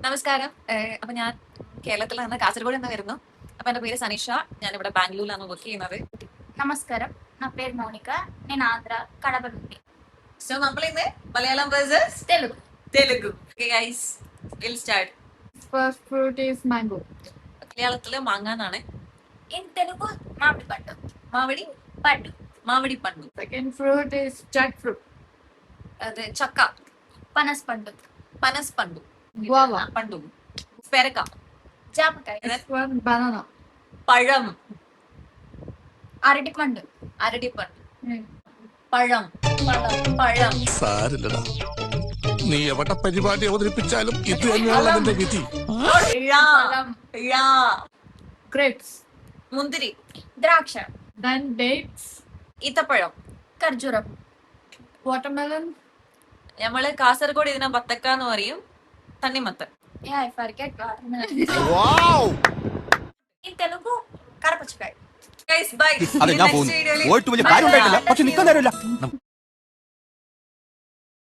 നമസ്കാരം. അപ്പൊ ഞാൻ കേരളത്തിൽ നിന്ന് കാസർഗോഡ് നിന്ന് വരുന്നു. അപ്പൊ എന്റെ പേര് സനീഷ. ഞാൻ ഇവിടെ ബാംഗ്ലൂരിലാണ് വർക്ക് ചെയ്യുന്നത്. నమస్కారం, నా పేరు మౌనిక. నేను ఆంధ్ర కడప నుండి. സോ നമ്മളിന്ന് Malayalam versus Telugu. Telugu. Okay guys, will start. First fruit is mango. മലയാളത്തില് മാങ്ങാന്നാണ്. ఇన్ తెలుగు మామిడి పండు. മാവടി పండు. മാവടി പണ്ടു. Second fruit is jackfruit. അത് ചക്ക. పనస పండు. പനസ് പണ്ടു. Guava. പണ്ടു. പേരക്ക. జామకాయ. Next one banana. പഴം. అరటి పండు. അരടിപ്പണ്ട്. പഴം. പഴം. സാരില്ലടാ, നീ എവിടെ പരിപാടി അവതരിപ്പിച്ചാലും ഇത് തന്നെയാണ് അതിന്റെ വിധി. ഴ. ఫలం. ഴ. Grapes. മുന്തിരി. ద్రాక్ష. Then dates. ഈത്തപ്പഴം. ఖర్జూరం. Watermelon. നമ്മള് കാസർഗോഡ് ഇതിനെ ബത്തക്ക എന്ന് പറയും. തണ്ണിമത്തൻ. I forget watermelon. Wow! In Telugu కరపచ్చకాయ. Guys bye. അതെ, ഞാൻ പോകുന്നു. പോയിട്ട് വലിയ കാര്യം ഉണ്ടായിട്ടില്ല, പക്ഷെ നിൽക്കാൻ നേരമില്ല.